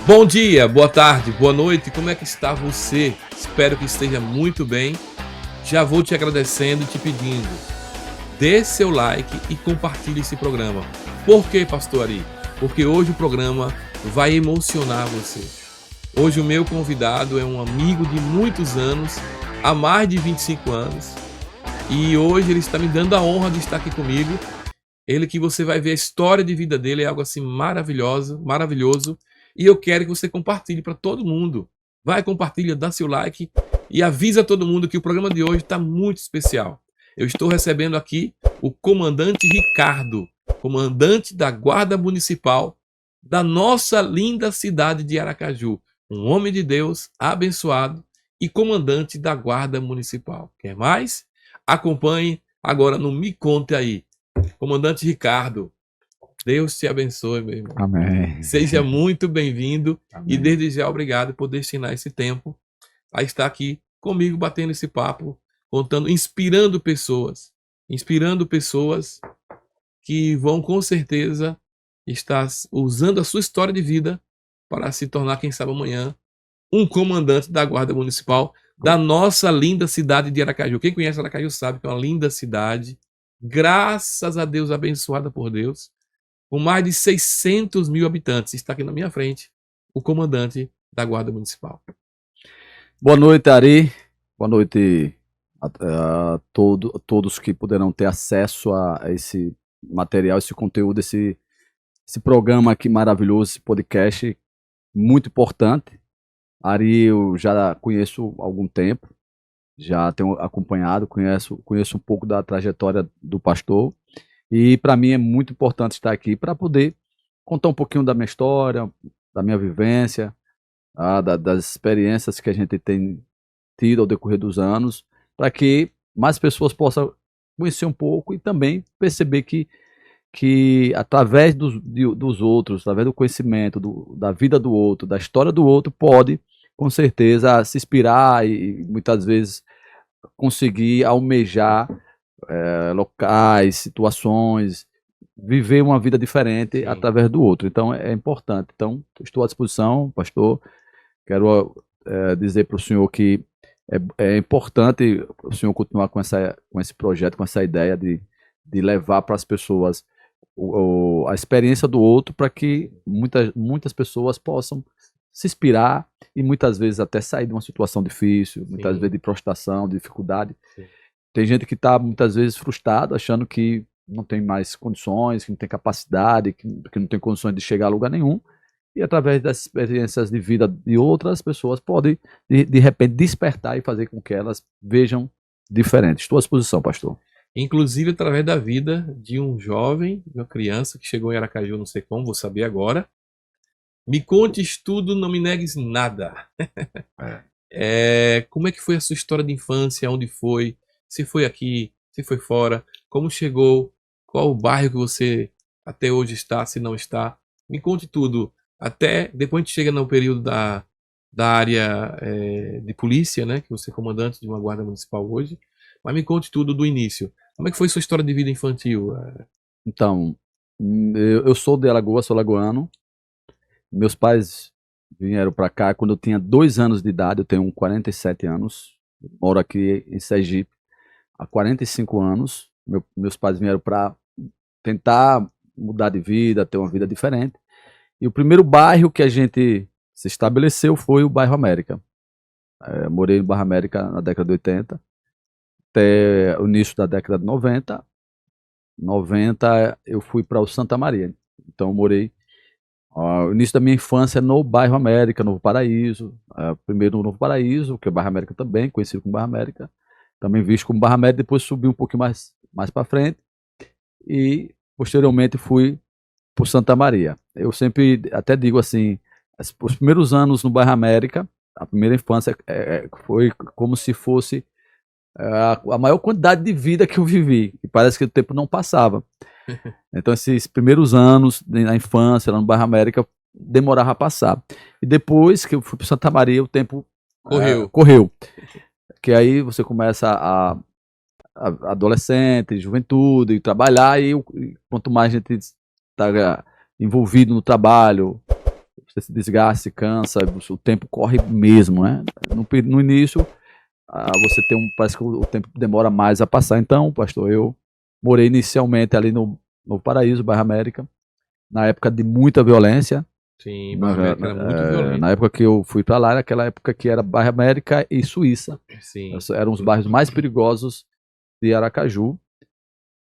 Bom dia, boa tarde, boa noite, como é que está você? Espero que esteja muito bem. Já vou te agradecendo e te pedindo, dê seu like e compartilhe esse programa. Por que, pastor Ari? Porque hoje o programa vai emocionar você. Hoje o meu convidado é um amigo de muitos anos, há mais de 25 anos, e hoje ele está me dando a honra de estar aqui comigo. Ele que você vai ver a história de vida dele, é algo assim maravilhoso. E eu quero que você compartilhe para todo mundo. Vai, compartilha, dá seu like e avisa todo mundo que o programa de hoje está muito especial. Eu estou recebendo aqui o comandante Ricardo, comandante da Guarda Municipal da nossa linda cidade de Aracaju. Um homem de Deus, abençoado e comandante da Guarda Municipal. Quer mais? Acompanhe agora no Me Conte Aí. Comandante Ricardo, Deus te abençoe, meu irmão. Amém. Seja muito bem-vindo e Amém. desde já obrigado por destinar esse tempo a estar aqui comigo, batendo esse papo, contando, inspirando pessoas que vão com certeza estar usando a sua história de vida para se tornar, quem sabe amanhã, um comandante da Guarda Municipal da nossa linda cidade de Aracaju. Quem conhece Aracaju sabe que é uma linda cidade, graças a Deus, abençoada por Deus, com mais de 600 mil habitantes. Está aqui na minha frente o comandante da Guarda Municipal. Boa noite, Ari. Boa noite a todos que puderam ter acesso a esse material, esse conteúdo, esse programa aqui maravilhoso, esse podcast muito importante. Ari, eu já conheço há algum tempo, já tenho acompanhado, conheço um pouco da trajetória do pastor, e para mim é muito importante estar aqui para poder contar um pouquinho da minha história, da minha vivência, das experiências que a gente tem tido ao decorrer dos anos, para que mais pessoas possam conhecer um pouco e também perceber que através dos outros, através do conhecimento, da vida do outro, da história do outro, pode, com certeza, se inspirar e muitas vezes conseguir almejar locais, situações, viver uma vida diferente Sim. através do outro. Então é importante. Então estou à disposição, pastor. Quero dizer para o senhor que é importante o senhor continuar com esse projeto, com essa ideia de levar para as pessoas a experiência do outro, para que muitas pessoas possam se inspirar e muitas vezes até sair de uma situação difícil, muitas vezes de prostração, de dificuldade. Sim. Tem gente que está muitas vezes frustrado, achando que não tem mais condições, que não tem capacidade, que não tem condições de chegar a lugar nenhum. E através das experiências de vida de outras pessoas, pode, de repente, despertar e fazer com que elas vejam diferente. Estou à disposição, pastor. Inclusive através da vida de um jovem, de uma criança que chegou em Aracaju, não sei como, vou saber agora. Me contes tudo, não me negues nada. Como é que foi a sua história de infância? Onde foi? Se foi aqui? Se foi fora? Como chegou? Qual o bairro que você até hoje está, se não está? Me conte tudo. Até depois a gente chega no período da área de polícia, né? Que você é comandante de uma guarda municipal hoje. Mas me conte tudo do início. Como é que foi sua história de vida infantil? Então, eu sou de Alagoas, sou lagoano. Meus pais vieram para cá quando eu tinha 2 anos de idade. Eu tenho 47 anos. Moro aqui em Sergipe há 45 anos. Meus pais vieram para tentar mudar de vida, ter uma vida diferente. E o primeiro bairro que a gente se estabeleceu foi o bairro América. Morei no bairro América na década de 80, até o início da década de 90. 90 eu fui para o Santa Maria. Então morei o início da minha infância no bairro América, Novo Paraíso. Primeiro no Novo Paraíso, que é o bairro América também, conhecido como bairro América. Também visto como bairro América, depois subi um pouquinho mais para frente. E posteriormente fui por Santa Maria. Eu sempre até digo assim, os primeiros anos no bairro América, a primeira infância foi como se fosse a maior quantidade de vida que eu vivi, e parece que o tempo não passava. Então esses primeiros anos na infância, lá no bairro América, demorava a passar. E depois que eu fui para Santa Maria, o tempo correu. Que aí você começa a adolescente, juventude, trabalhar, e quanto mais a gente está envolvido no trabalho, você se desgasta, se cansa, o tempo corre mesmo, né? No início, você tem parece que o tempo demora mais a passar. Então, pastor, eu morei inicialmente ali no Paraíso, bairro América, na época de muita violência. Sim, Bairro América era muito violento. Na época que eu fui para lá, era aquela época que era bairro América e Suíça. Sim. Eram os bairros mais perigosos de Aracaju,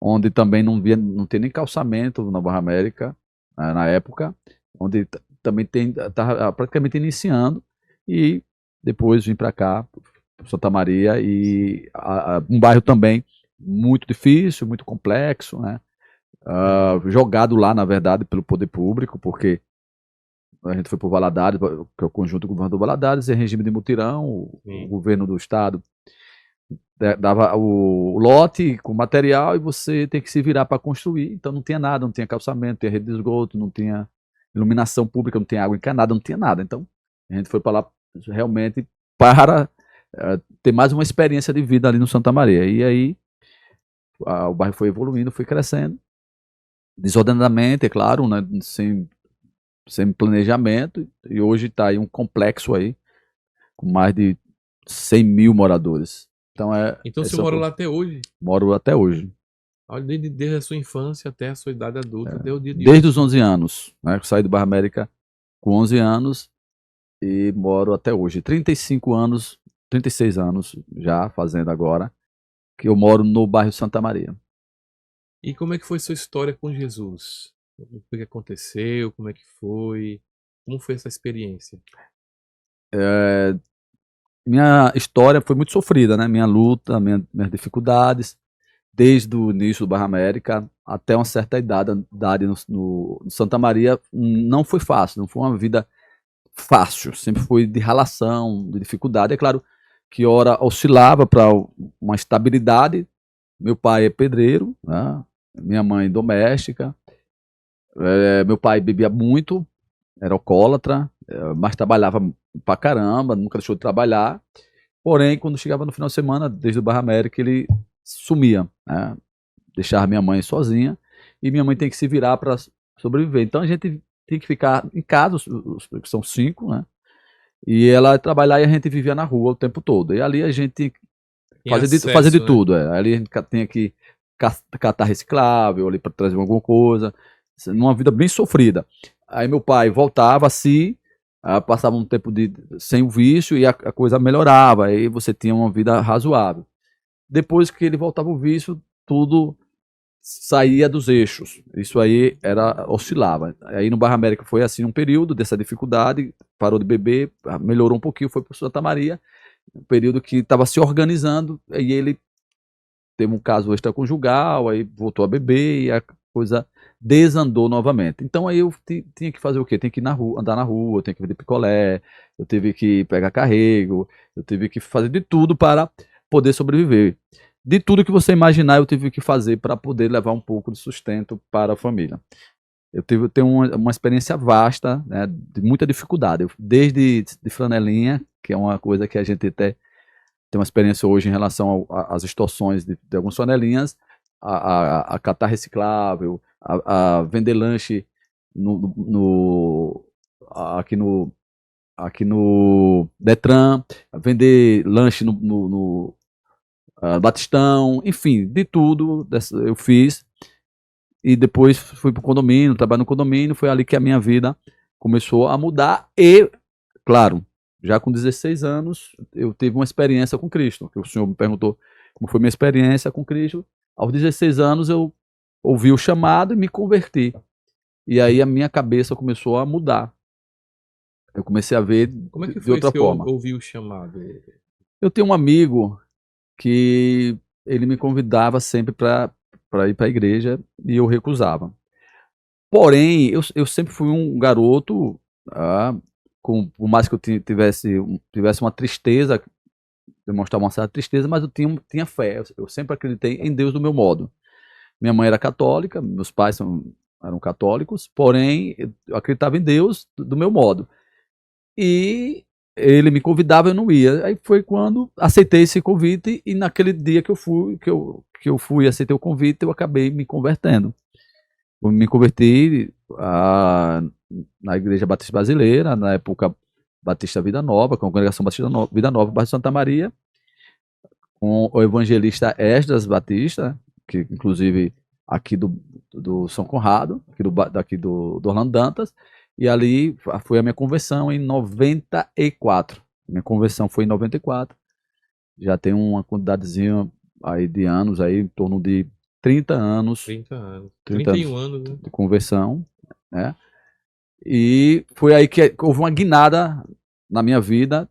onde também não tem nem calçamento no bairro América, na época, onde também estava praticamente iniciando, e depois vim para cá, Santa Maria, e um bairro também muito difícil, muito complexo, né? Jogado lá, na verdade, pelo poder público, porque a gente foi para o Valadares, que é o conjunto do governador Valadares, em regime de mutirão, o governo do estado dava o lote com material e você tem que se virar para construir. Então não tinha nada, não tinha calçamento, não tinha rede de esgoto, não tinha iluminação pública, não tinha água encanada, não tinha nada. Então a gente foi para lá realmente para ter mais uma experiência de vida ali no Santa Maria. E aí o bairro foi evoluindo, foi crescendo, desordenadamente, é claro, né, sem planejamento, e hoje está aí um complexo aí com mais de 100 mil moradores. Então você mora lá até hoje? Moro até hoje. Desde a sua infância até a sua idade adulta, até o dia de desde hoje. os 11 anos, né? Eu saí do Bairro América com 11 anos e moro até hoje. 35 anos, 36 anos já fazendo agora, que eu moro no bairro Santa Maria. E como é que foi sua história com Jesus? O que aconteceu? Como é que foi? Como foi essa experiência? Minha história foi muito sofrida, né? Minha luta, minhas dificuldades, desde o início do Bairro América até uma certa idade no Santa Maria, não foi fácil, não foi uma vida fácil, sempre foi de ralação, de dificuldade. É claro que ora oscilava para uma estabilidade. Meu pai é pedreiro, né? Minha mãe doméstica. Meu pai bebia muito, era alcoólatra, mas trabalhava pra caramba, nunca deixou de trabalhar. Porém, quando chegava no final de semana, desde o Bairro América, ele sumia, né? Deixava minha mãe sozinha e minha mãe tem que se virar para sobreviver. Então a gente tem que ficar em casa, que são 5, né? E ela trabalhar e a gente vivia na rua o tempo todo. E ali a gente fazia de tudo. Ali a gente tinha que catar reciclável ali para trazer alguma coisa, numa vida bem sofrida. Aí meu pai voltava assim, passava um tempo sem o vício e a coisa melhorava. Aí você tinha uma vida razoável. Depois que ele voltava o vício, tudo saía dos eixos. Isso aí oscilava. Aí no Bairro América foi assim um período dessa dificuldade, parou de beber, melhorou um pouquinho, foi para Santa Maria, um período que estava se organizando, e ele teve um caso extraconjugal, aí voltou a beber e a coisa desandou novamente. Então aí eu tinha que fazer o quê? Tem que ir andar na rua, eu tenho que vender picolé, eu tive que pegar carrego, eu tive que fazer de tudo para poder sobreviver. De tudo que você imaginar, eu tive que fazer para poder levar um pouco de sustento para a família. Eu tenho uma experiência vasta, né, de muita dificuldade. Desde de flanelinha, que é uma coisa que a gente até tem uma experiência hoje em relação às extorsões de algumas flanelinhas, a catar reciclável, a vender lanche aqui no Detran, a vender lanche no Batistão, enfim, de tudo eu fiz. E depois fui para o condomínio, trabalho no condomínio, foi ali que a minha vida começou a mudar. E, claro, já com 16 anos, eu tive uma experiência com Cristo. Que o senhor me perguntou como foi minha experiência com Cristo. Aos 16 anos eu ouvi o chamado e me converti. E aí a minha cabeça começou a mudar. Eu comecei a ver como é que de foi outra que forma. Eu ouvi o chamado? Eu tenho um amigo que ele me convidava sempre para ir para a igreja e eu recusava. Porém, eu sempre fui um garoto, por mais que eu tivesse uma tristeza, demonstrava uma certa tristeza, mas eu tinha fé. Eu sempre acreditei em Deus do meu modo. Minha mãe era católica, meus pais eram católicos, porém eu acreditava em Deus do meu modo. E ele me convidava, eu não ia. Aí foi quando aceitei esse convite e naquele dia que eu fui, aceitei o convite, eu acabei me convertendo. Eu me converti na Igreja Batista Brasileira, na época Batista Vida Nova, com a Congregação Batista Vida Nova, bairro Santa Maria, com o evangelista Esdras Batista, que inclusive aqui do São Conrado, daqui do Orlando Dantas, e ali foi a minha conversão em 94. Minha conversão foi em 94. Já tem uma quantidadezinha aí de anos, aí, em torno de 30 anos. 30 anos. 31 anos, né? De conversão, né? E foi aí que houve uma guinada na minha vida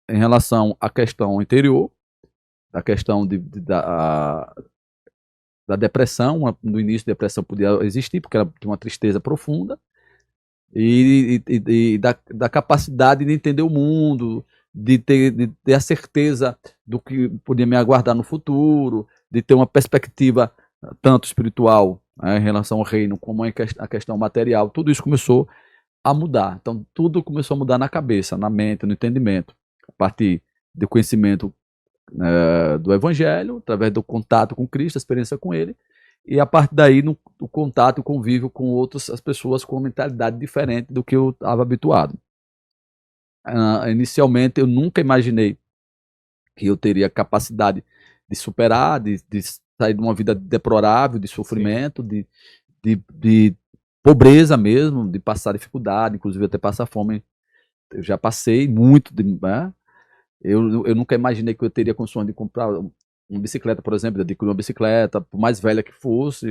em relação à questão interior, da questão da depressão. No início, a depressão podia existir, porque ela tinha uma tristeza profunda, e da capacidade de entender o mundo, de ter a certeza do que podia me aguardar no futuro, de ter uma perspectiva tanto espiritual, né, em relação ao reino, como a questão material. Tudo isso começou a mudar. Então, tudo começou a mudar na cabeça, na mente, no entendimento, a partir do conhecimento do Evangelho, através do contato com Cristo, a experiência com Ele, e a partir daí, no contato e convívio com as pessoas com uma mentalidade diferente do que eu estava habituado. Inicialmente, eu nunca imaginei que eu teria capacidade de superar, de sair de uma vida deplorável, de sofrimento, de pobreza mesmo, de passar dificuldade, inclusive até passar fome. Eu já passei muito, né? Eu nunca imaginei que eu teria condições de comprar uma bicicleta, por exemplo, de adquirir uma bicicleta, por mais velha que fosse,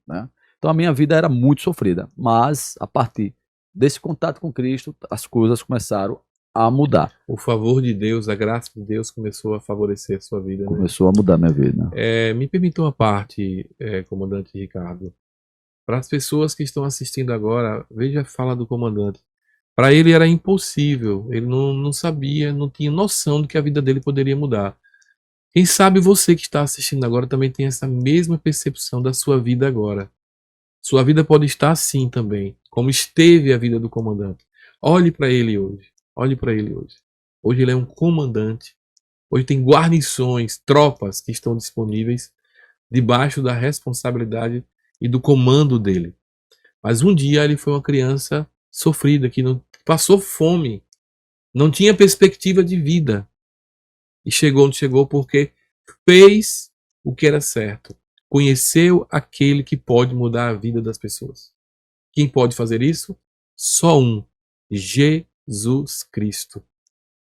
né? Então a minha vida era muito sofrida, mas a partir desse contato com Cristo, as coisas começaram a mudar. O favor de Deus, a graça de Deus começou a favorecer a sua vida. Começou a mudar minha vida. Me permita uma parte, comandante Ricardo. Para as pessoas que estão assistindo agora, veja a fala do comandante. Para ele era impossível, ele não sabia, não tinha noção de que a vida dele poderia mudar. Quem sabe você que está assistindo agora também tem essa mesma percepção da sua vida agora. Sua vida pode estar assim também, como esteve a vida do comandante. Olhe para ele hoje. Olhe para ele hoje. Hoje ele é um comandante. Hoje tem guarnições, tropas que estão disponíveis debaixo da responsabilidade e do comando dele. Mas um dia ele foi uma criança sofrida, que não passou fome, não tinha perspectiva de vida. E chegou onde chegou porque fez o que era certo. Conheceu aquele que pode mudar a vida das pessoas. Quem pode fazer isso? Só um. Jesus Cristo.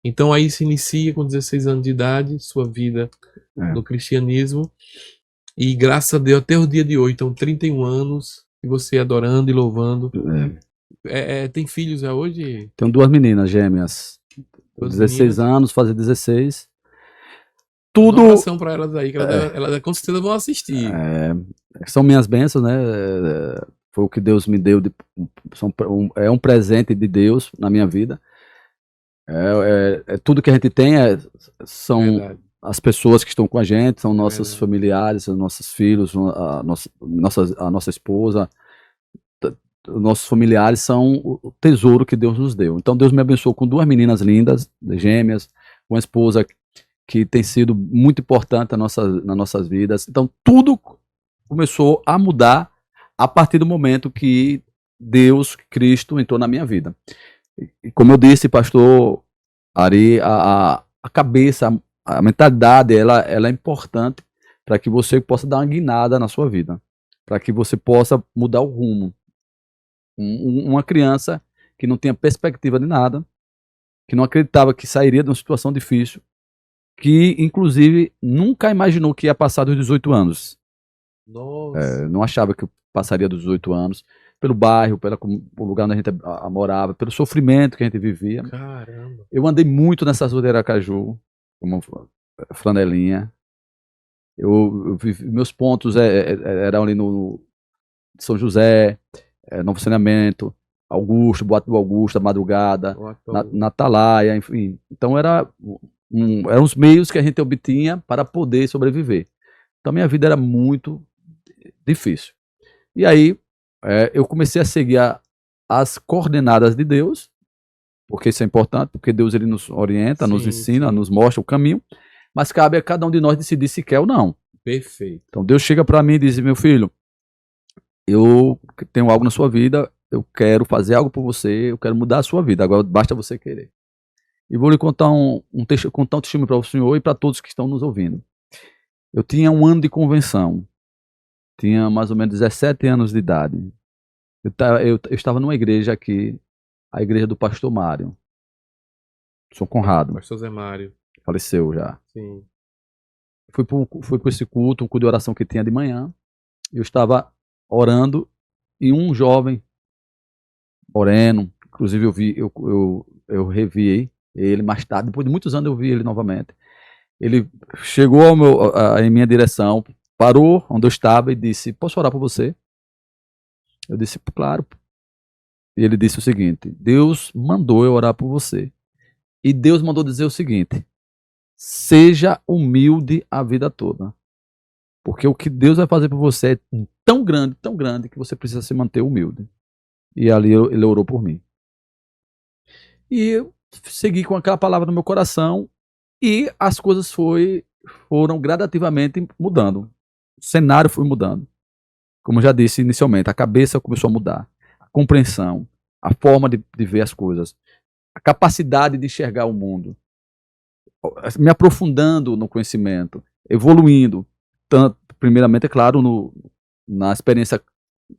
Então aí se inicia com 16 anos de idade, sua vida no cristianismo. E graças a Deus até o dia de hoje, então 31 anos, e você adorando e louvando. Tem filhos já hoje? Tenho 2 meninas gêmeas. 16 anos, fazer 16. Tudo. Uma oração para elas aí, que elas com certeza vão assistir. São minhas bênçãos, né? Foi o que Deus me deu. É um presente de Deus na minha vida. Tudo que a gente tem são verdade. As pessoas que estão com a gente, são nossos familiares, são nossos filhos, a nossa esposa. Nossos familiares são o tesouro que Deus nos deu. Então Deus me abençoou com 2 meninas lindas, gêmeas, uma esposa que tem sido muito importante nas nossas vidas. Então tudo começou a mudar a partir do momento que Deus, Cristo, entrou na minha vida. E como eu disse, pastor Ari, a cabeça, a mentalidade, ela é importante para que você possa dar uma guinada na sua vida, para que você possa mudar o rumo. Uma criança que não tinha perspectiva de nada, que não acreditava que sairia de uma situação difícil, que inclusive nunca imaginou que ia passar dos 18 anos. Nossa. Não achava que eu passaria dos 18 anos, pelo bairro, pelo lugar onde a gente morava, pelo sofrimento que a gente vivia. Caramba. Eu andei muito nessas ruas de Aracaju, como flanelinha. Meus pontos eram ali no São José, Novo Saneamento, Augusto, Boate do Augusto, a Madrugada, na Atalaia, enfim. Então eram os meios que a gente obtinha para poder sobreviver. Então minha vida era muito difícil. E aí eu comecei a seguir as coordenadas de Deus, porque isso é importante, porque Deus ele nos orienta, nos ensina, nos mostra o caminho, mas cabe a cada um de nós decidir se quer ou não. Perfeito. Então Deus chega para mim e diz: meu filho, eu tenho algo na sua vida, eu quero fazer algo por você, eu quero mudar a sua vida, agora basta você querer. E vou lhe contar contar um testemunho para o senhor e para todos que estão nos ouvindo. Eu tinha 1 ano de convenção, tinha mais ou menos 17 anos de idade. Eu estava numa igreja aqui, a igreja do pastor Mário, São Conrado, Pastor Zé Mário. faleceu já. Sim. Fui para esse culto, um culto de oração que tinha de manhã. Eu estava orando e um jovem, moreno, inclusive eu revi ele mais tarde, depois de muitos anos eu vi ele novamente. Ele chegou em minha direção, parou onde eu estava e disse: posso orar por você? Eu disse: claro. E ele disse o seguinte: Deus mandou eu orar por você. E Deus mandou dizer o seguinte: seja humilde a vida toda. Porque o que Deus vai fazer por você é tão grande, que você precisa se manter humilde. E ali ele orou por mim. E eu segui com aquela palavra no meu coração e as coisas foram gradativamente mudando. O cenário foi mudando. Como eu já disse inicialmente, a cabeça começou a mudar. A compreensão, a forma de ver as coisas, a capacidade de enxergar o mundo. Me aprofundando no conhecimento, evoluindo, tanto, primeiramente, é claro, na experiência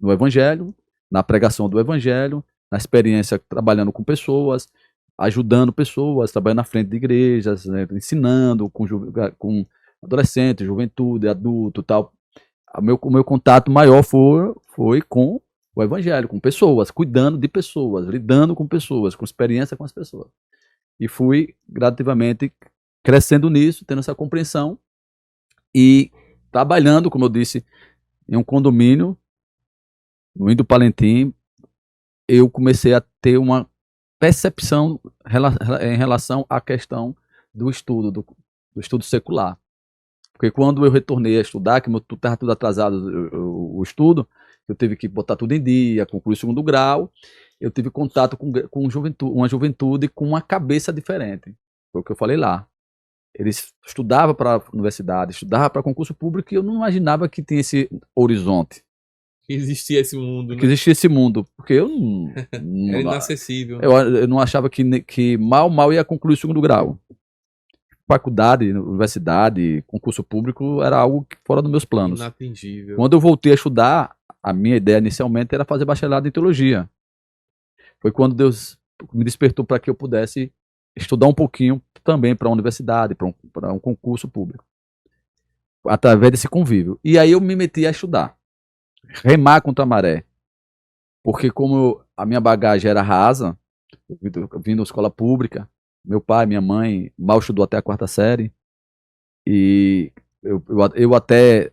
no Evangelho, na pregação do Evangelho, na experiência trabalhando com pessoas, ajudando pessoas, trabalhando na frente de igrejas, né, ensinando com adolescente, juventude, adulto, tal. O meu contato maior foi com o Evangelho, com pessoas, cuidando de pessoas, lidando com pessoas, com experiência com as pessoas. E fui gradativamente crescendo nisso, tendo essa compreensão e trabalhando, como eu disse, em um condomínio, no Indo Palentim. Eu comecei a ter uma percepção em relação à questão do estudo secular. Porque quando eu retornei a estudar, que estava tudo atrasado o estudo, eu tive que botar tudo em dia, concluir o 2º grau, eu tive contato com uma juventude com uma cabeça diferente. Foi o que eu falei lá. Eles estudavam para a universidade, estudavam para concurso público, e eu não imaginava que tinha esse horizonte. Que existia esse mundo, né? Que existia esse mundo. Porque eu não... Era inacessível. Eu não achava que mal ia concluir o 2º grau. Faculdade, universidade, concurso público era algo fora dos meus planos. Inatingível. Quando eu voltei a estudar, a minha ideia inicialmente era fazer bacharelado em teologia. Foi quando Deus me despertou para que eu pudesse estudar um pouquinho também para a universidade, para um concurso público, através desse convívio. E aí eu me meti a estudar, remar contra a maré, porque como a minha bagagem era rasa, vindo da escola pública, meu pai, minha mãe mal estudou até a 4ª série, e eu até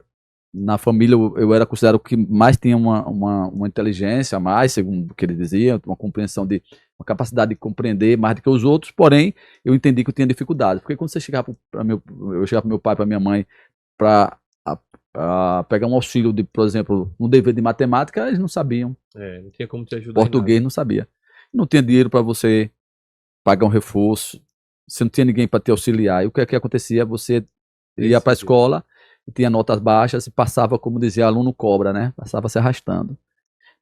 na família eu era considerado o que mais tinha uma inteligência a mais, segundo o que ele dizia, uma compreensão uma capacidade de compreender mais do que os outros, porém eu entendi que eu tinha dificuldade, porque quando você chegava eu chegava para meu pai, para minha mãe, para pegar um auxílio por exemplo, um dever de matemática, eles não sabiam. Não tinha como te ajudar. Português não sabia. Não tinha dinheiro para você pagar um reforço, você não tinha ninguém para te auxiliar. E o que acontecia? Você ia para a escola, tinha notas baixas e passava, como dizia, aluno cobra, né? Passava se arrastando.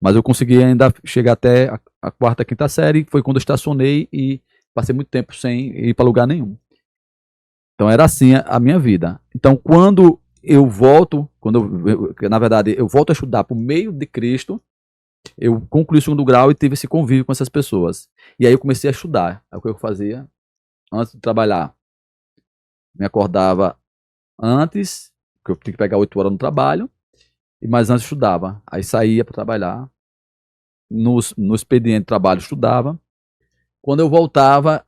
Mas eu consegui ainda chegar até a 4ª, 5ª série, foi quando eu estacionei e passei muito tempo sem ir para lugar nenhum. Então era assim a minha vida. Então quando eu volto, na verdade eu volto a estudar por meio de Cristo, eu concluí o 2º grau e tive esse convívio com essas pessoas. E aí eu comecei a estudar. Aí o que eu fazia? Antes de trabalhar, me acordava antes, porque eu tinha que pegar 8 horas no trabalho, mas antes estudava. Aí saía para trabalhar, no expediente de trabalho estudava. Quando eu voltava,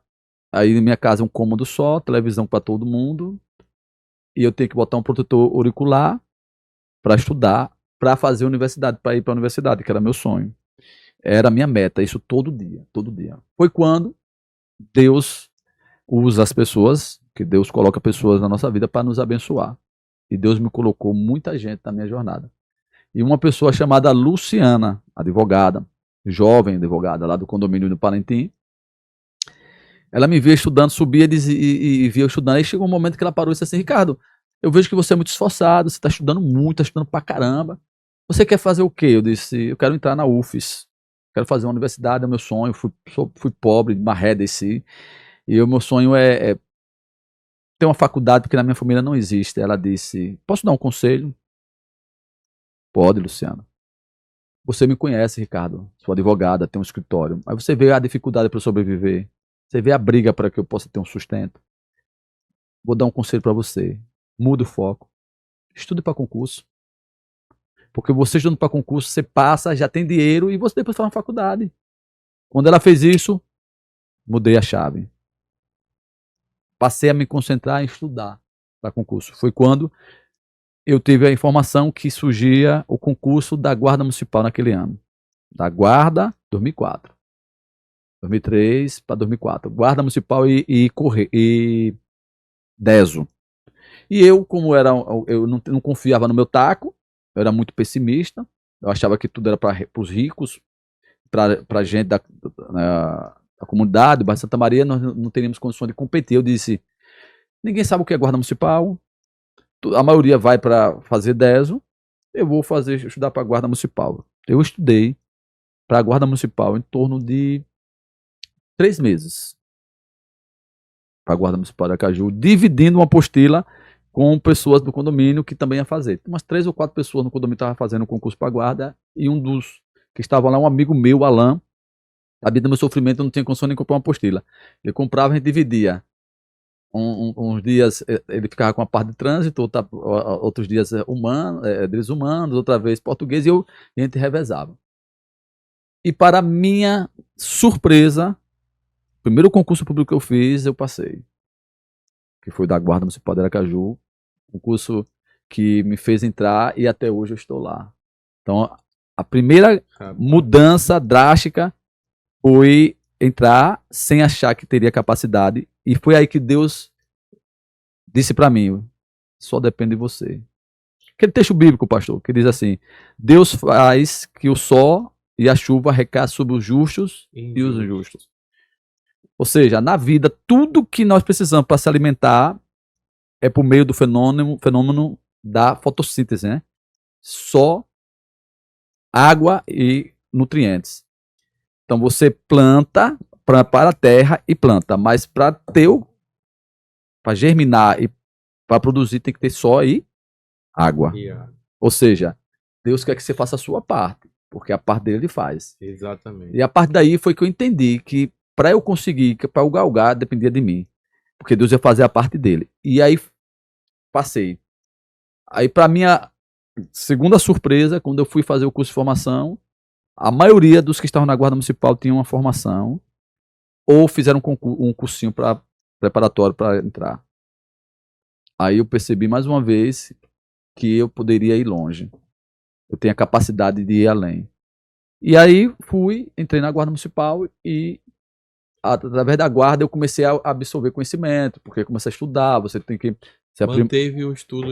aí na minha casa um cômodo só, televisão para todo mundo, e eu tinha que botar um protetor auricular para estudar, para fazer universidade, para ir para a universidade, que era meu sonho. Era a minha meta, isso todo dia, todo dia. Foi quando Deus usa as pessoas, que Deus coloca pessoas na nossa vida para nos abençoar. E Deus me colocou muita gente na minha jornada. E uma pessoa chamada Luciana, advogada, jovem advogada lá do condomínio do Palentim, ela me via estudando, subia e via eu estudando. Aí chegou um momento que ela parou e disse assim: Ricardo, eu vejo que você é muito esforçado, você está estudando muito, está estudando pra caramba. você quer fazer o quê? Eu disse, eu quero entrar na UFES. Quero fazer uma universidade, é o meu sonho. Fui pobre, marré, desci. E o meu sonho é ter uma faculdade, porque na minha família não existe. Ela disse, posso dar um conselho? Pode, Luciano. Você me conhece, Ricardo. Sou advogada, tenho um escritório. Mas você vê a dificuldade para eu sobreviver. Você vê a briga para que eu possa ter um sustento. Vou dar um conselho para você. Muda o foco. Estude para concurso. Porque você estudando para concurso, você passa, já tem dinheiro e você depois faz uma faculdade. Quando ela fez isso, mudei a chave. Passei a me concentrar em estudar para concurso. Foi quando eu tive a informação que surgia o concurso da Guarda Municipal naquele ano. Da Guarda, 2004. 2003 para 2004. Guarda Municipal e DESO. E eu, como eu não confiava no meu taco, eu era muito pessimista, eu achava que tudo era para os ricos, para a gente da comunidade, do bairro Santa Maria, nós não teríamos condições de competir. Eu disse, ninguém sabe o que é Guarda Municipal, a maioria vai para fazer DESO, eu vou estudar para a Guarda Municipal. Eu estudei para a Guarda Municipal em torno de 3 meses. Para a Guarda Municipal de Aracaju, dividindo uma apostila com pessoas do condomínio que também ia fazer. Umas 3 ou 4 pessoas no condomínio estavam fazendo o concurso para a guarda, e um dos que estava lá, um amigo meu, Alan, sabia do meu sofrimento, eu não tinha condição nem de comprar uma apostila. Ele comprava, a gente dividia. Uns dias ele ficava com a parte de trânsito, outros dias direitos humanos, outra vez português, e a gente revezava. E para minha surpresa, o primeiro concurso público que eu fiz, eu passei. Que foi da Guarda Municipal de Aracaju, um curso que me fez entrar e até hoje eu estou lá. Então, a primeira mudança drástica foi entrar sem achar que teria capacidade, e foi aí que Deus disse para mim, só depende de você. Aquele texto bíblico, pastor, que diz assim, Deus faz que o sol e a chuva recaia sobre os justos e os injustos. Ou seja, na vida, tudo que nós precisamos para se alimentar é por meio do fenômeno da fotossíntese, né? Só água e nutrientes. Então você planta, para a terra e planta, mas para germinar e para produzir tem que ter só e água. Ou seja, Deus quer que você faça a sua parte, porque a parte dele ele faz. Exatamente. E a partir daí foi que eu entendi que para eu conseguir, para eu galgar, dependia de mim. Porque Deus ia fazer a parte dele. E aí passei. Aí, para minha segunda surpresa, quando eu fui fazer o curso de formação, a maioria dos que estavam na Guarda Municipal tinham uma formação ou fizeram um cursinho preparatório para entrar. Aí eu percebi mais uma vez que eu poderia ir longe. Eu tenho a capacidade de ir além. E aí entrei na Guarda Municipal e através da guarda eu comecei a absorver conhecimento, porque eu comecei a estudar, você tem que... Manteve o estudo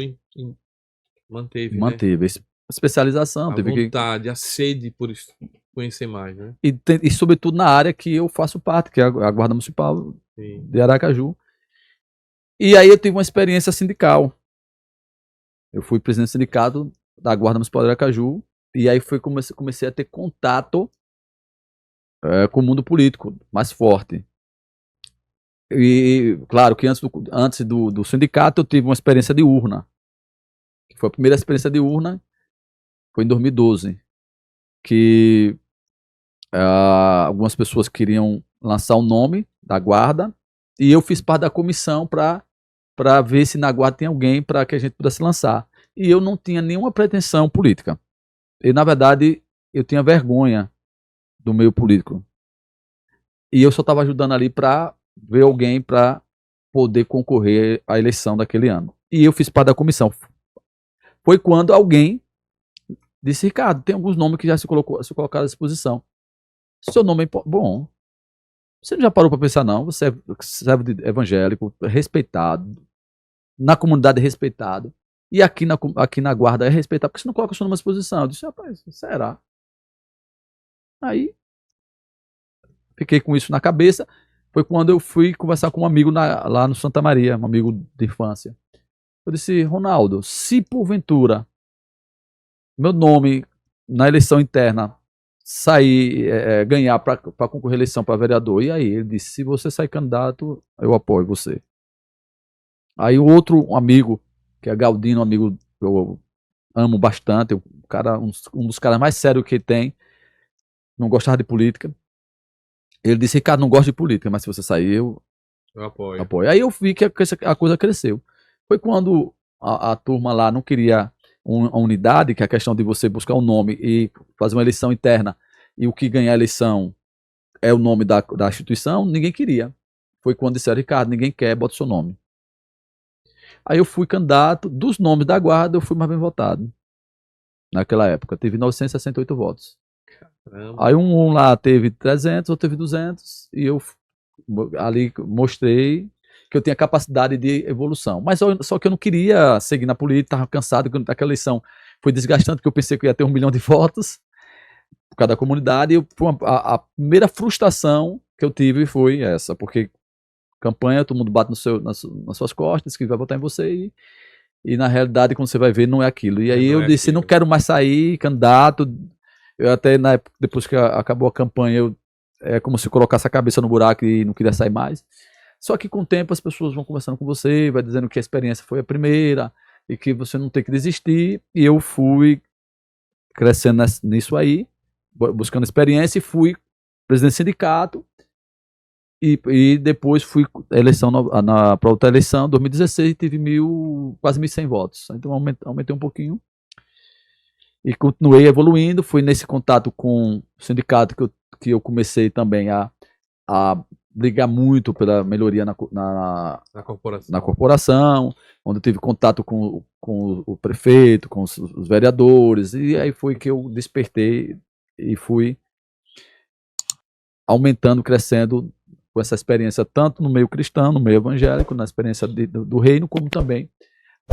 Manteve, né? Especialização. A vontade, a sede por conhecer mais, né? E sobretudo na área que eu faço parte, que é a Guarda Municipal de Aracaju. E aí eu tive uma experiência sindical. Eu fui presidente do sindicato da Guarda Municipal de Aracaju, e aí comecei a ter contato com o mundo político mais forte. E claro que antes do sindicato eu tive uma experiência de urna. Que foi a primeira experiência de urna, foi em 2012. Que algumas pessoas queriam lançar o nome da guarda, e eu fiz parte da comissão para ver se na guarda tem alguém para que a gente pudesse lançar. E eu não tinha nenhuma pretensão política. E, na verdade, eu tinha vergonha do meio político. E eu só estava ajudando ali para ver alguém para poder concorrer à eleição daquele ano. E eu fiz parte da comissão. Foi quando alguém disse, Ricardo, tem alguns nomes que já se colocaram à disposição. Seu nome é bom. Você não já parou para pensar, não? Você é servo evangélico, respeitado, na comunidade é respeitado, e aqui na guarda é respeitado, porque você não coloca o seu nome à disposição. Eu disse, rapaz, será? Aí, fiquei com isso na cabeça. Foi quando eu fui conversar com um amigo lá no Santa Maria, um amigo de infância. Eu disse, Ronaldo, se porventura meu nome na eleição interna sair, ganhar para concorrer à eleição para vereador. E aí ele disse: se você sair candidato, eu apoio você. Aí o outro amigo, que é Galdino, um amigo que eu amo bastante, um dos caras mais sérios que tem, não gostava de política. Ele disse: Ricardo, não gosto de política, mas se você sair, eu apoio. apoio. Aí eu vi que a coisa cresceu. Foi quando a turma lá não queria uma unidade, que é a questão de você buscar um nome e fazer uma eleição interna, e o que ganhar a eleição é o nome da instituição, ninguém queria. Foi quando disseram: Ricardo, ninguém quer, bota o seu nome. Aí eu fui candidato, dos nomes da guarda, eu fui mais bem votado. Naquela época, teve 968 votos. Caramba. Aí um lá teve 300, outro teve 200, e eu ali mostrei que eu tinha capacidade de evolução. Mas só que eu não queria seguir na política, estava cansado, aquela eleição foi desgastante, porque eu pensei que eu ia ter 1 milhão de votos por causa da comunidade, e a primeira frustração que eu tive foi essa, porque campanha, todo mundo bate nas suas costas, que vai votar em você, e na realidade, quando você vai ver, não é aquilo. E aí eu disse: não quero mais sair candidato. Eu até, na época, depois que acabou a campanha, é como se colocasse a cabeça no buraco e não queria sair mais. Só que com o tempo as pessoas vão conversando com você, vai dizendo que a experiência foi a primeira e que você não tem que desistir. E eu fui crescendo nisso aí, buscando experiência, e fui presidente do sindicato. E depois fui eleição para outra eleição, 2016, tive quase 1.100 votos. Então aumentei um pouquinho. E continuei evoluindo, fui nesse contato com o sindicato que eu comecei também a brigar muito pela melhoria na corporação, onde eu tive contato com o prefeito, com os vereadores, e aí foi que eu despertei e fui aumentando, crescendo com essa experiência, tanto no meio cristão, no meio evangélico, na experiência do reino, como também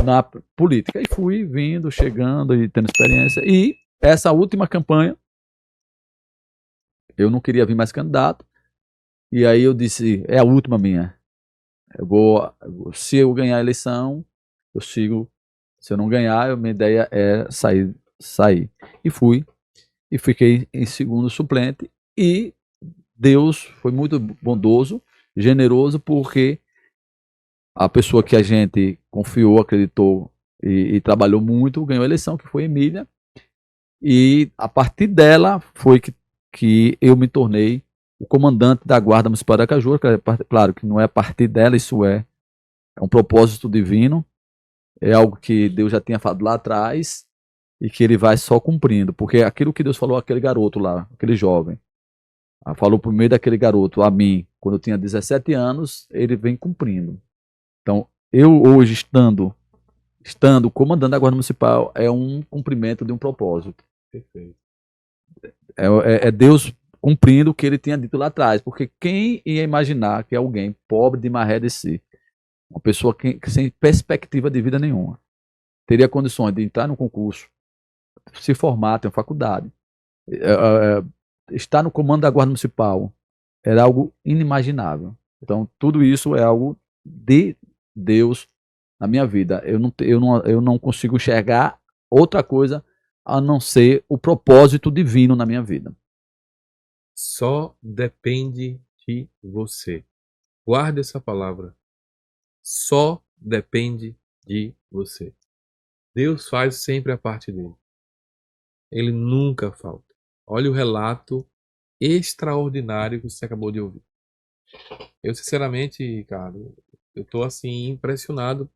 na política. E fui vindo, chegando e tendo experiência. E essa última campanha, eu não queria vir mais candidato. E aí eu disse: é a última minha. Se eu ganhar a eleição, eu sigo. Se eu não ganhar, minha ideia é sair. E fui. E fiquei em segundo suplente. E Deus foi muito bondoso, generoso, porque a pessoa que a gente confiou, acreditou e trabalhou muito, ganhou a eleição, que foi Emília. E a partir dela foi que eu me tornei o comandante da Guarda Municipal de Aracaju. Claro que não é a partir dela, isso é um propósito divino, é algo que Deus já tinha falado lá atrás e que ele vai só cumprindo, porque aquilo que Deus falou àquele garoto lá, aquele jovem, falou por meio daquele garoto a mim, quando eu tinha 17 anos, ele vem cumprindo. Então, eu hoje estando comandando a Guarda Municipal é um cumprimento de um propósito. Perfeito. É Deus cumprindo o que ele tinha dito lá atrás, porque quem ia imaginar que alguém pobre de maré de si, uma pessoa que sem perspectiva de vida nenhuma, teria condições de entrar no concurso, se formar, ter uma faculdade, estar no comando da Guarda Municipal, era algo inimaginável. Então, tudo isso é algo de Deus na minha vida. Eu não consigo enxergar outra coisa a não ser o propósito divino na minha vida. Só depende de você. Guarde essa palavra. Só depende de você. Deus faz sempre a parte dele. Ele nunca falta. Olha o relato extraordinário que você acabou de ouvir. Eu, sinceramente, Ricardo, eu estou assim impressionado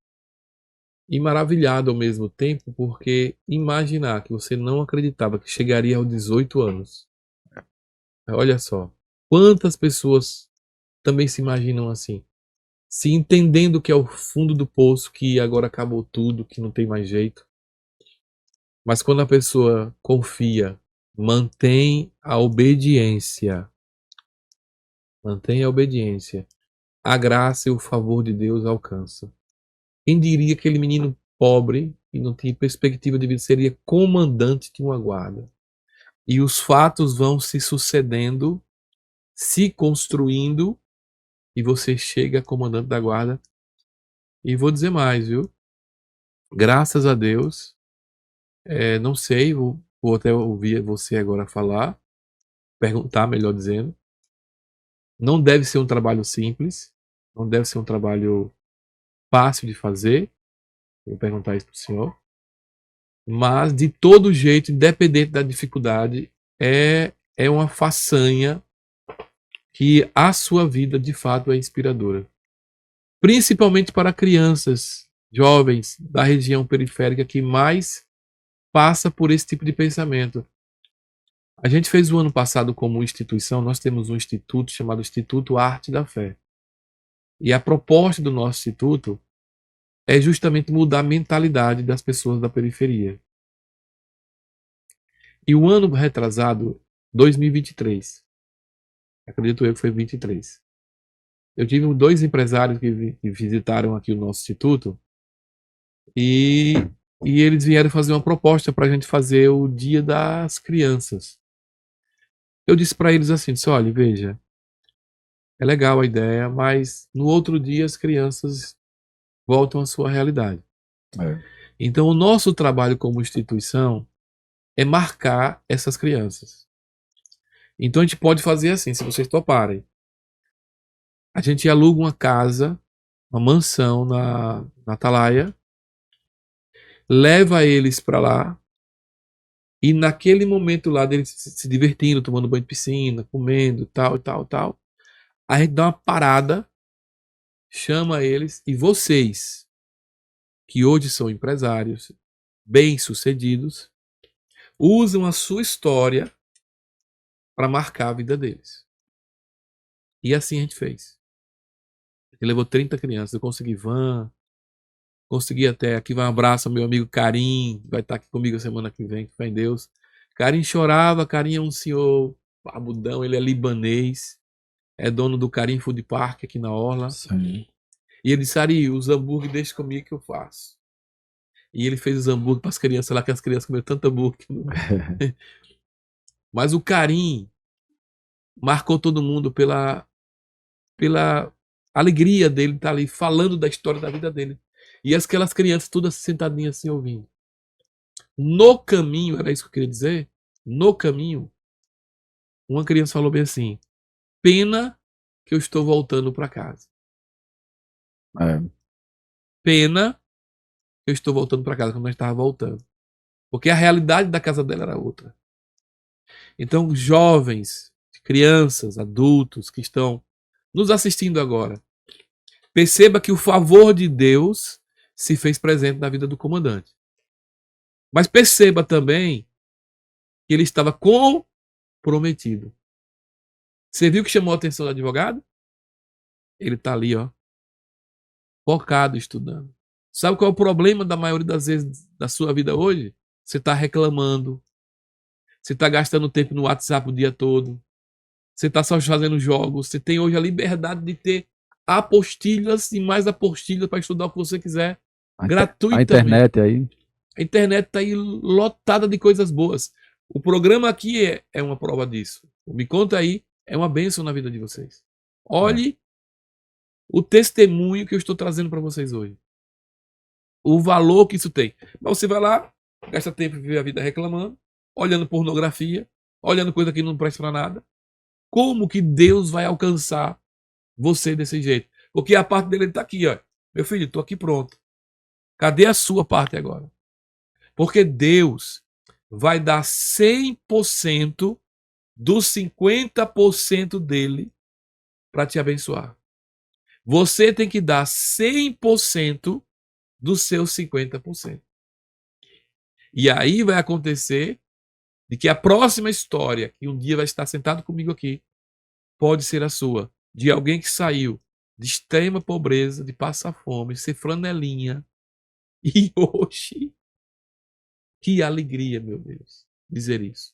e maravilhado ao mesmo tempo, porque imaginar que você não acreditava que chegaria aos 18 anos. Olha só, quantas pessoas também se imaginam assim, se entendendo que é o fundo do poço, que agora acabou tudo, que não tem mais jeito. Mas quando a pessoa confia, mantém a obediência, a graça e o favor de Deus alcança. Quem diria que aquele menino pobre e não tinha perspectiva de vida seria comandante de uma guarda? E os fatos vão se sucedendo, se construindo, e você chega comandante da guarda. E vou dizer mais, viu? Graças a Deus, Não sei, vou até ouvir você agora falar, perguntar, melhor dizendo. Não deve ser um trabalho simples, não deve ser um trabalho fácil de fazer. Vou perguntar isso para o senhor. Mas, de todo jeito, independente da dificuldade, é uma façanha que a sua vida, de fato, é inspiradora. Principalmente para crianças, jovens da região periférica que mais passa por esse tipo de pensamento. A gente fez o ano passado como instituição, nós temos um instituto chamado Instituto Arte da Fé. E a proposta do nosso instituto é justamente mudar a mentalidade das pessoas da periferia. E o ano retrasado, 2023, acredito eu que foi 23, eu tive 2 empresários que visitaram aqui o nosso instituto e eles vieram fazer uma proposta para a gente fazer o Dia das Crianças. Eu disse para eles assim, olha, veja, é legal a ideia, mas no outro dia as crianças voltam à sua realidade. Então o nosso trabalho como instituição é marcar essas crianças. Então a gente pode fazer assim, se vocês toparem. A gente aluga uma casa, uma mansão na Atalaia, leva eles para lá e naquele momento lá deles se divertindo, tomando banho de piscina, comendo, tal e tal, tal, a gente dá uma parada, chama eles e vocês, que hoje são empresários bem-sucedidos, usam a sua história para marcar a vida deles. E assim a gente fez. Ele levou 30 crianças, eu consegui van, consegui até, aqui vai um abraço ao meu amigo Karim, vai estar aqui comigo a semana que vem, que fé em Deus. Karim chorava, Karim é um senhor barbudão, ele é libanês, é dono do Karim Food Park aqui na Orla. Sim. E ele disse, Ari, os hambúrguer deixa comigo que eu faço. E ele fez os hambúrguer para as crianças lá, que as crianças comeram tanto hambúrguer. Mas o Karim marcou todo mundo pela alegria dele estar ali falando da história da vida dele. E aquelas crianças todas sentadinhas assim ouvindo. No caminho, era isso que eu queria dizer, no caminho, uma criança falou bem assim, pena que eu estou voltando para casa. Pena que eu estou voltando para casa, quando nós estávamos voltando. Porque a realidade da casa dela era outra. Então, jovens, crianças, adultos que estão nos assistindo agora, perceba que o favor de Deus se fez presente na vida do comandante. Mas perceba também que ele estava comprometido. Você viu que chamou a atenção do advogado? Ele está ali, ó, focado estudando. Sabe qual é o problema da maioria das vezes da sua vida hoje? Você está reclamando. Você está gastando tempo no WhatsApp o dia todo. Você está só fazendo jogos. Você tem hoje a liberdade de ter apostilhas e mais apostilhas para estudar o que você quiser. Gratuitamente. A internet aí. A internet está aí lotada de coisas boas. O programa aqui é uma prova disso. O Me Conta Aí é uma bênção na vida de vocês. Olhe o testemunho que eu estou trazendo para vocês hoje. O valor que isso tem. Mas você vai lá, gasta tempo e vive a vida reclamando, olhando pornografia, olhando coisa que não presta para nada. Como que Deus vai alcançar você desse jeito? Porque a parte dele está aqui, ó. Meu filho, estou aqui pronto. Cadê a sua parte agora? Porque Deus vai dar 100% dos 50% dele para te abençoar. Você tem que dar 100% dos seus 50%. E aí vai acontecer de que a próxima história, que um dia vai estar sentado comigo aqui, pode ser a sua. De alguém que saiu de extrema pobreza, de passar fome, ser flanelinha. E hoje, que alegria, meu Deus, dizer isso.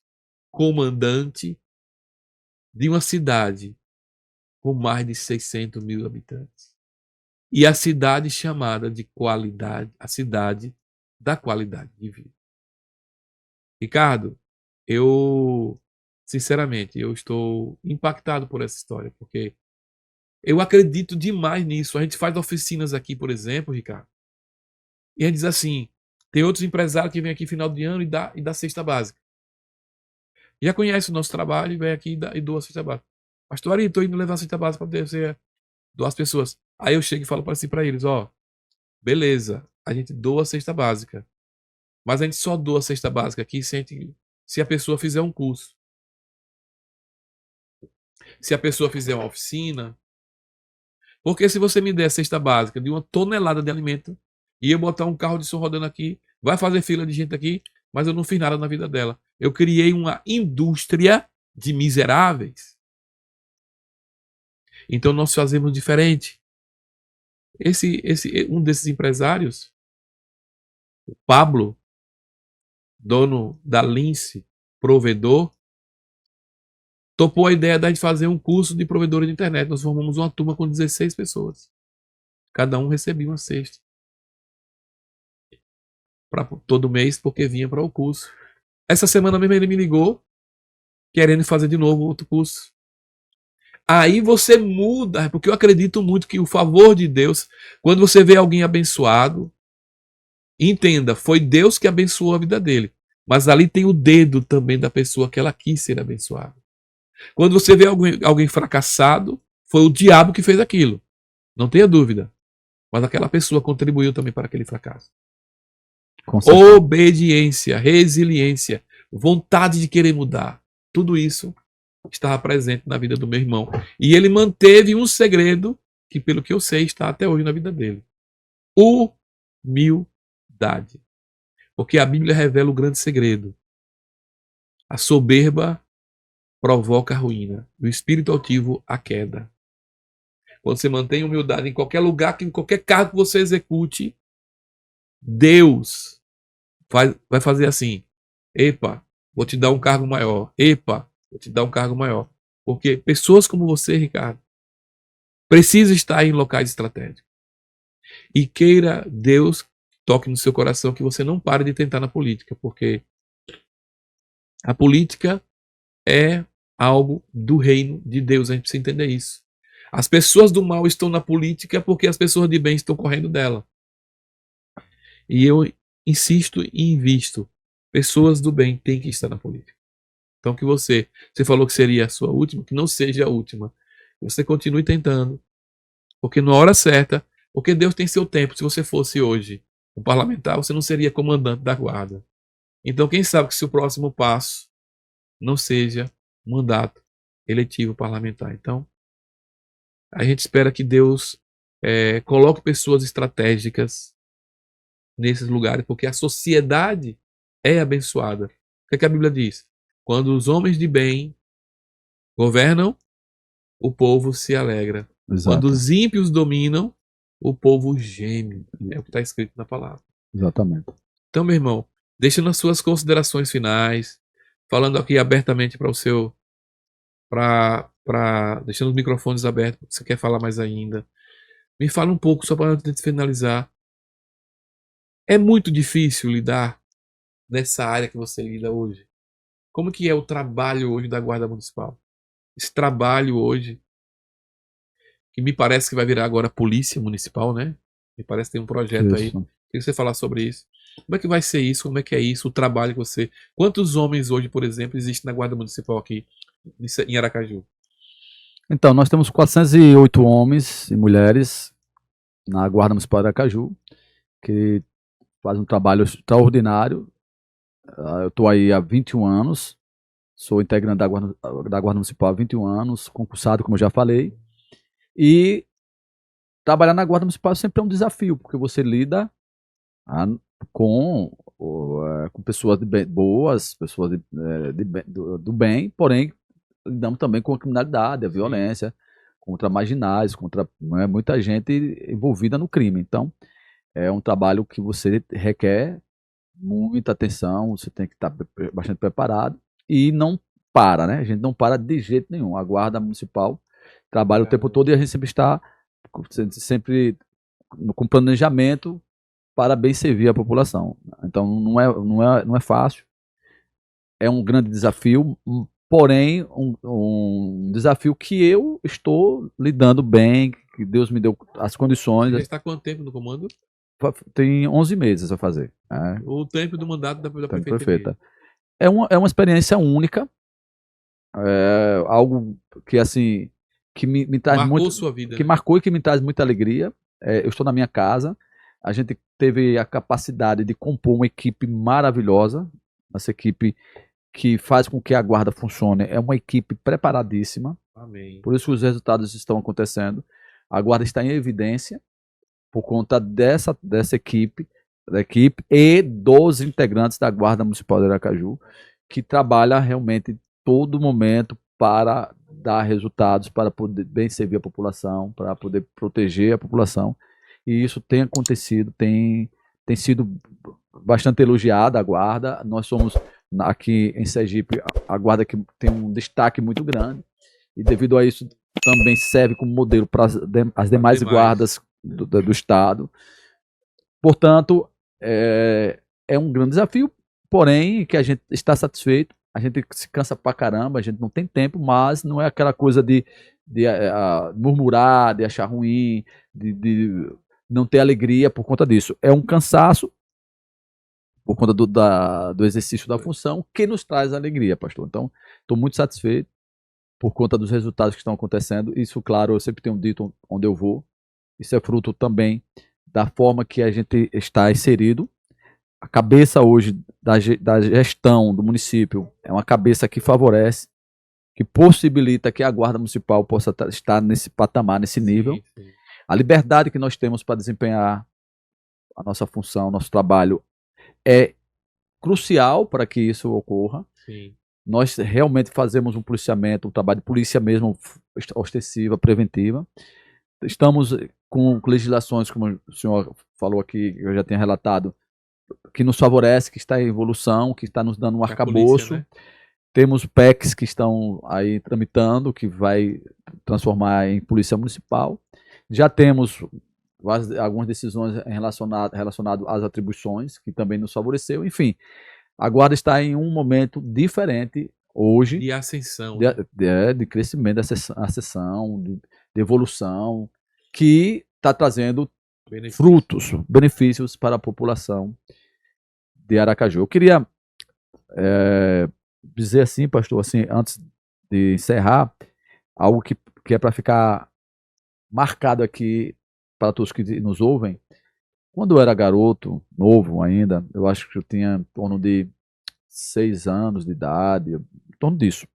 Comandante de uma cidade com mais de 600 mil habitantes. E a cidade chamada de qualidade, a cidade da qualidade de vida. Ricardo, sinceramente, eu estou impactado por essa história, porque eu acredito demais nisso. A gente faz oficinas aqui, por exemplo, Ricardo, e a gente diz assim, Tem outros empresários que vêm aqui final de ano e dá cesta básica. Já conhece o nosso trabalho e vem aqui e doa a cesta básica. Pastor Ari, estou indo levar a cesta básica para você doar as pessoas. Aí eu chego e falo assim para eles, ó, beleza, a gente doa a cesta básica. Mas a gente só doa a cesta básica aqui se a pessoa fizer um curso. Se a pessoa fizer uma oficina. Porque se você me der a cesta básica de 1 tonelada de alimento e eu botar um carro de som rodando aqui, vai fazer fila de gente aqui, mas eu não fiz nada na vida dela. Eu criei uma indústria de miseráveis. Então nós fazemos diferente. Um desses empresários, o Pablo, dono da Lince, provedor, topou a ideia de fazer um curso de provedor de internet. Nós formamos uma turma com 16 pessoas. Cada um recebia uma cesta. Para todo mês, porque vinha para o curso. Essa semana mesmo ele me ligou, querendo fazer de novo outro curso. Aí você muda, porque eu acredito muito que o favor de Deus, quando você vê alguém abençoado, entenda, foi Deus que abençoou a vida dele. Mas ali tem o dedo também da pessoa que ela quis ser abençoada. Quando você vê alguém fracassado, foi o diabo que fez aquilo. Não tenha dúvida. Mas aquela pessoa contribuiu também para aquele fracasso. Obediência, resiliência, vontade de querer mudar. Tudo isso estava presente na vida do meu irmão. E ele manteve um segredo que, pelo que eu sei, está até hoje na vida dele. Humildade. Porque a Bíblia revela o grande segredo. A soberba provoca a ruína. O espírito altivo, a queda. Quando você mantém humildade em qualquer lugar, em qualquer cargo que você execute, Deus vai fazer assim. Epa, vou te dar um cargo maior. Epa, vou te dar um cargo maior. Porque pessoas como você, Ricardo, precisam estar em locais estratégicos. E queira Deus toque no seu coração que você não pare de tentar na política, porque a política é algo do reino de Deus, a gente precisa entender isso. As pessoas do mal estão na política porque as pessoas de bem estão correndo dela. E eu insisto e invisto, pessoas do bem têm que estar na política. Então que você falou que seria a sua última, que não seja a última. Você continue tentando, porque na hora certa, porque Deus tem seu tempo. Se você fosse hoje um parlamentar, você não seria comandante da guarda. Então quem sabe que se o próximo passo não seja um mandato eletivo parlamentar. Então a gente espera que Deus coloque pessoas estratégicas nesses lugares, porque a sociedade é abençoada. O que a Bíblia diz? Quando os homens de bem governam, o povo se alegra. Exato. Quando os ímpios dominam, o povo geme. É o que está escrito na palavra. Exatamente. Então, meu irmão, deixando as suas considerações finais, falando aqui abertamente para o seu... deixando os microfones abertos, porque você quer falar mais ainda. Me fala um pouco, só para antes de finalizar. É muito difícil lidar nessa área que você lida hoje? Como que é o trabalho hoje da Guarda Municipal? Esse trabalho hoje, que me parece que vai virar agora Polícia Municipal, né? Me parece que tem um projeto aí. Queria você falar sobre isso. Como é que vai ser isso? Como é que é isso? O trabalho que você... Quantos homens hoje, por exemplo, existem na Guarda Municipal aqui em Aracaju? Então, nós temos 408 homens e mulheres na Guarda Municipal de Aracaju, que fazem um trabalho extraordinário. Eu estou aí há 21 anos, sou integrante da Guarda Municipal há 21 anos, concursado, como eu já falei. E trabalhar na Guarda Municipal sempre é um desafio, porque você lida com pessoas boas, pessoas do bem, porém lidamos também com a criminalidade, a violência, contra marginais, contra muita gente envolvida no crime. Então, é um trabalho que você requer muita atenção, você tem que estar bastante preparado e não para, né? A gente não para de jeito nenhum. A Guarda Municipal trabalha o tempo todo e a gente sempre com planejamento para bem servir a população. Então não é fácil, é um grande desafio, porém um desafio que eu estou lidando bem, que Deus me deu as condições. Você está há quanto tempo no comando? Tem 11 meses a fazer. O tempo do mandato da Tempo prefeita. prefeita. É uma experiência única, algo que assim que me traz Marcou muito, sua vida, que né? marcou e que me traz muita alegria. Eu estou na minha casa, a gente teve a capacidade de compor uma equipe maravilhosa, essa equipe que faz com que a guarda funcione, é uma equipe preparadíssima, Amém. por isso que os resultados estão acontecendo. A guarda está em evidência por conta dessa equipe, da equipe e dos integrantes da Guarda Municipal de Aracaju, que trabalha realmente todo momento para dar resultados, para poder bem servir a população, para poder proteger a população. E isso tem acontecido, tem sido bastante elogiada a Guarda. Nós somos, aqui em Sergipe, a Guarda que tem um destaque muito grande, e devido a isso também serve como modelo para as demais guardas do Estado. Portanto, é um grande desafio, porém, que a gente está satisfeito. A gente se cansa pra caramba, a gente não tem tempo, mas não é aquela coisa de murmurar, de achar ruim, de não ter alegria por conta disso. É um cansaço por conta do exercício da função que nos traz alegria, pastor. Então, estou muito satisfeito por conta dos resultados que estão acontecendo. Isso, claro, eu sempre tenho dito onde eu vou. Isso é fruto também da forma que a gente está inserido. A cabeça hoje da gestão do município é uma cabeça que favorece, que possibilita que a Guarda Municipal possa estar nesse patamar, nesse nível. Sim. A liberdade que nós temos para desempenhar a nossa função, nosso trabalho, é crucial para que isso ocorra. Sim. Nós realmente fazemos um policiamento, um trabalho de polícia mesmo, ostensiva, preventiva. Estamos com legislações, como o senhor falou aqui, eu já tinha relatado, que nos favorece, que está em evolução, que está nos dando um arcabouço. Polícia, né? Temos PECs que estão aí tramitando, que vai transformar em polícia municipal. Já temos algumas decisões relacionadas às atribuições, que também nos favoreceu. Enfim, a Guarda está em um momento diferente hoje. De ascensão. De crescimento, de ascensão, de evolução, que está trazendo benefícios para a população de Aracaju. Eu queria dizer assim, pastor, assim, antes de encerrar, algo que é para ficar marcado aqui para todos que nos ouvem. Quando eu era garoto, novo ainda, eu acho que eu tinha em torno de 6 anos de idade, em torno disso.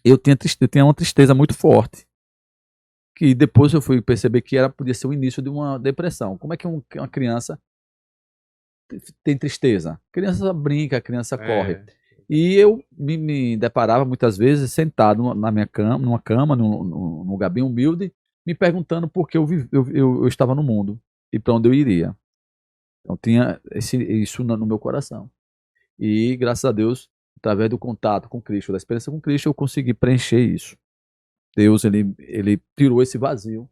Eu tinha uma tristeza muito forte, que depois eu fui perceber que podia ser o início de uma depressão. Como é que uma criança tem tristeza? A criança brinca, a criança corre. E eu me deparava muitas vezes sentado na minha cama, num lugar bem humilde, me perguntando por que eu estava no mundo e para onde eu iria. Então tinha isso no meu coração. E graças a Deus, através do contato com Cristo, da experiência com Cristo, eu consegui preencher isso. Deus, ele tirou esse vazio,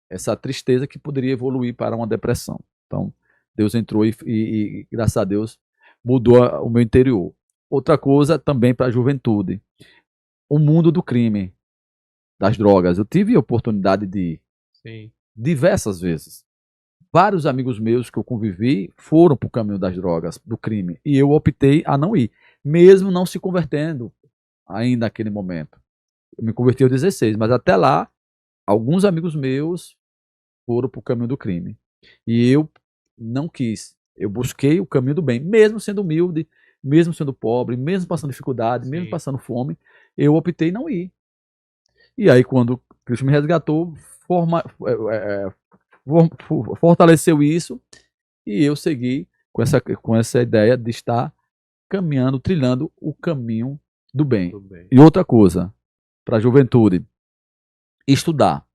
essa tristeza que poderia evoluir para uma depressão. Então, Deus entrou e graças a Deus, mudou o meu interior. Outra coisa também para a juventude, o mundo do crime, das drogas. Eu tive a oportunidade de ir diversas vezes. Vários amigos meus que eu convivi foram para o caminho das drogas, do crime, e eu optei a não ir, mesmo não se convertendo ainda naquele momento. Eu me converti aos 16, mas até lá, alguns amigos meus foram para o caminho do crime. E eu não quis. Eu busquei o caminho do bem, mesmo sendo humilde, mesmo sendo pobre, mesmo passando dificuldade, mesmo passando fome, eu optei não ir. E aí, quando Cristo me resgatou, fortaleceu isso, e eu segui com essa ideia de estar caminhando, trilhando o caminho do bem. E outra coisa, para a juventude, estudar.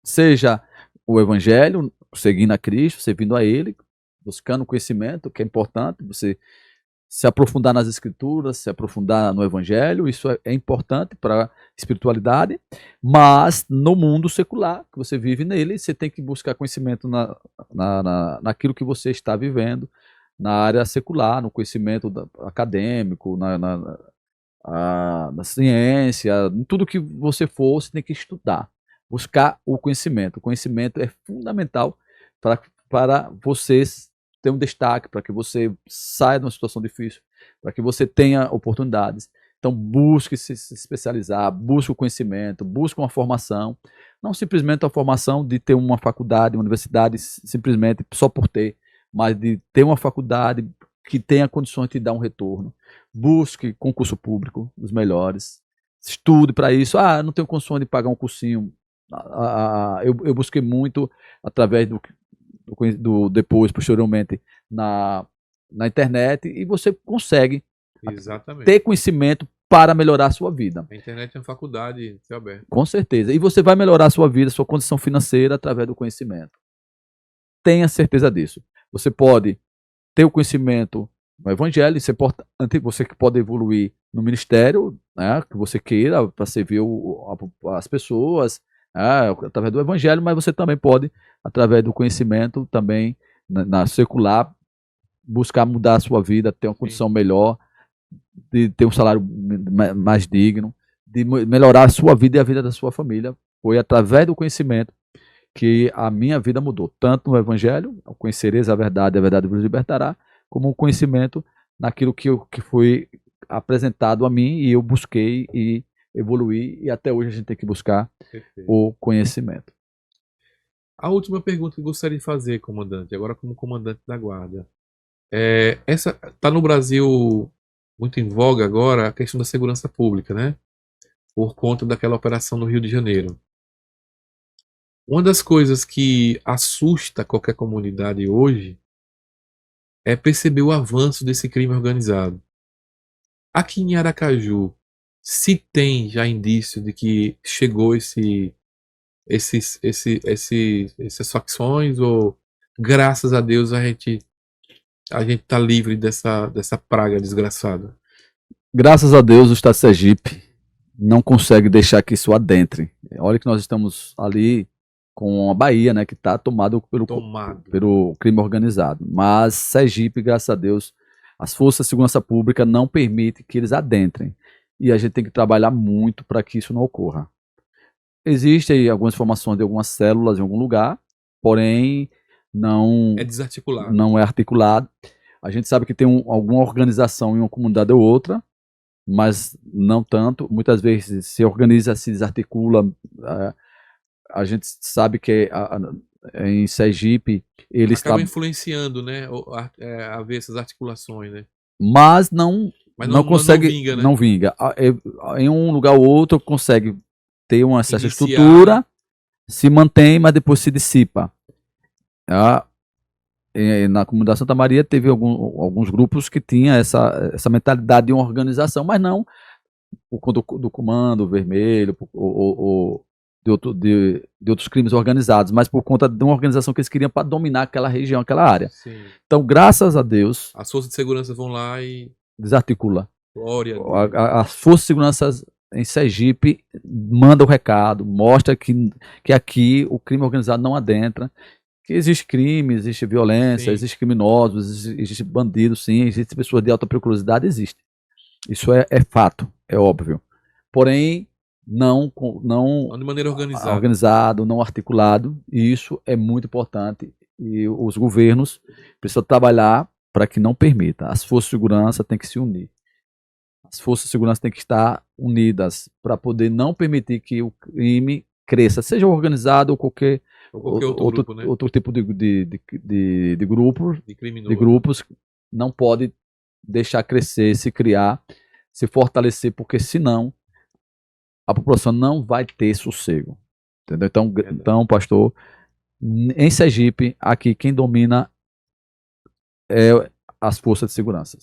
Seja o evangelho, seguindo a Cristo, servindo a Ele, buscando conhecimento, que é importante, você se aprofundar nas escrituras, se aprofundar no evangelho, isso é importante para a espiritualidade, mas no mundo secular, que você vive nele, você tem que buscar conhecimento naquilo que você está vivendo, na área secular, no conhecimento acadêmico, na ciência, em tudo que você for, você tem que estudar, buscar o conhecimento. O conhecimento é fundamental para para você ter um destaque, para que você saia de uma situação difícil, para que você tenha oportunidades. Então, busque se especializar, busque o conhecimento, busque uma formação. Não simplesmente a formação de ter uma faculdade, uma universidade, simplesmente só por ter, mas de ter uma faculdade que tenha condições de te dar um retorno. Busque concurso público, os melhores. Estude para isso. Ah, não tenho condições de pagar um cursinho. Eu busquei muito através depois, posteriormente, na internet, e você consegue Exatamente. ter conhecimento para melhorar a sua vida. A internet é uma faculdade, seu Alberto. Com certeza. E você vai melhorar a sua vida, a sua condição financeira através do conhecimento. Tenha certeza disso. Você pode ter o conhecimento no evangelho, isso é importante, você que pode evoluir no ministério, né, que você queira, para servir as pessoas, através do evangelho, mas você também pode, através do conhecimento, também na secular, buscar mudar a sua vida, ter uma condição melhor, de ter um salário mais digno, de melhorar a sua vida e a vida da sua família. Foi através do conhecimento que a minha vida mudou, tanto no evangelho, conhecereis a verdade vos libertará, como o conhecimento naquilo que foi apresentado a mim e eu busquei e evoluí, e até hoje a gente tem que buscar o conhecimento. A última pergunta que eu gostaria de fazer, comandante, agora como comandante da guarda. Essa está no Brasil muito em voga agora a questão da segurança pública, né? Por conta daquela operação no Rio de Janeiro. Uma das coisas que assusta qualquer comunidade hoje é perceber o avanço desse crime organizado. Aqui em Aracaju, se tem já indício de que chegou essas facções, ou graças a Deus a gente está livre dessa praga desgraçada? Graças a Deus o Estado de Sergipe não consegue deixar que isso adentre. Olha que nós estamos ali com a Bahia, né, que está tomado pelo crime organizado. Mas Sergipe, graças a Deus, as forças de segurança pública não permitem que eles adentrem. E a gente tem que trabalhar muito para que isso não ocorra. Existem aí algumas informações de algumas células em algum lugar, porém não é desarticulado. Não é articulado. A gente sabe que tem alguma organização em uma comunidade ou outra, mas não tanto. Muitas vezes se organiza, se desarticula. A gente sabe que em Sergipe eles acabam influenciando, né, a ver essas articulações, né? Mas não consegue, não vinga, né? Não vinga. Em um lugar ou outro consegue ter uma certa estrutura, se mantém, mas depois se dissipa. Na comunidade Santa Maria teve alguns grupos que tinham essa mentalidade de uma organização, mas não por conta do Comando Vermelho ou de outros crimes organizados, mas por conta de uma organização que eles queriam para dominar aquela região, aquela área. Sim. Então, graças a Deus, as forças de segurança vão lá e desarticula. Glória a Deus. As forças de segurança em Sergipe mandam o recado, mostra que aqui o crime organizado não adentra, que existe crime, existe violência, existe criminosos, existe bandidos, sim, existe pessoas de alta periculosidade, existe. Isso é fato, é óbvio. Porém, não de maneira organizado, não articulado, e isso é muito importante. E os governos precisam trabalhar para que não permita. As forças de segurança têm que se unir. As forças de segurança têm que estar unidas para poder não permitir que o crime cresça, seja organizado ou qualquer outro tipo de grupos, não pode deixar crescer, se criar, se fortalecer, porque senão a população não vai ter sossego. Entendeu? Então, pastor, em Sergipe, aqui quem domina é as forças de segurança.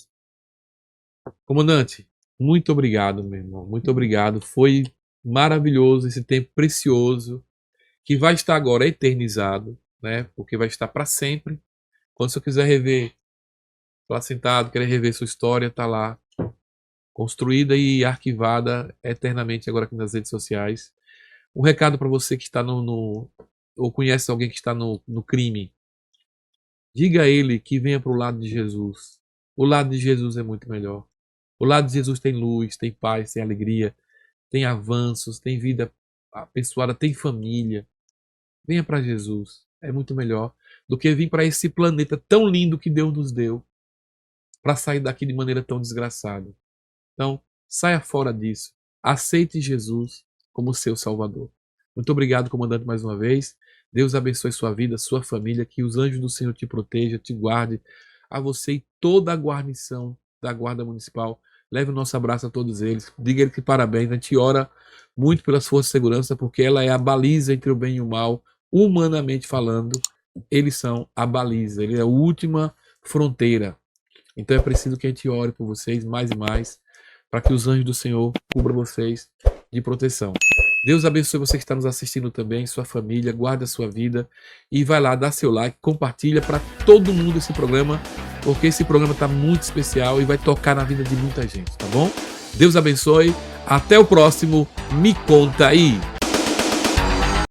Comandante, muito obrigado, meu irmão. Muito obrigado. Foi maravilhoso esse tempo precioso, que vai estar agora eternizado, né? Porque vai estar para sempre. Quando você quiser rever, lá sentado, querer rever sua história, tá lá, construída e arquivada eternamente agora aqui nas redes sociais. Um recado para você que está ou conhece alguém que está no crime. Diga a ele que venha para o lado de Jesus. O lado de Jesus é muito melhor. O lado de Jesus tem luz, tem paz, tem alegria, tem avanços, tem vida abençoada, tem família. Venha para Jesus. É muito melhor do que vir para esse planeta tão lindo que Deus nos deu, para sair daqui de maneira tão desgraçada. Então, saia fora disso. Aceite Jesus como seu Salvador. Muito obrigado, comandante, mais uma vez. Deus abençoe sua vida, sua família, que os anjos do Senhor te proteja, te guarde, a você e toda a guarnição da Guarda Municipal. Leve o nosso abraço a todos eles. Diga que parabéns. A gente ora muito pelas forças de segurança, porque ela é a baliza entre o bem e o mal, humanamente falando. Eles são a baliza, ele é a última fronteira. Então é preciso que a gente ore por vocês mais e mais, para que os anjos do Senhor cubram vocês de proteção. Deus abençoe você que está nos assistindo também, sua família, guarde a sua vida e vai lá, dá seu like, compartilha para todo mundo esse programa, porque esse programa está muito especial e vai tocar na vida de muita gente, tá bom? Deus abençoe, até o próximo Me Conta Aí!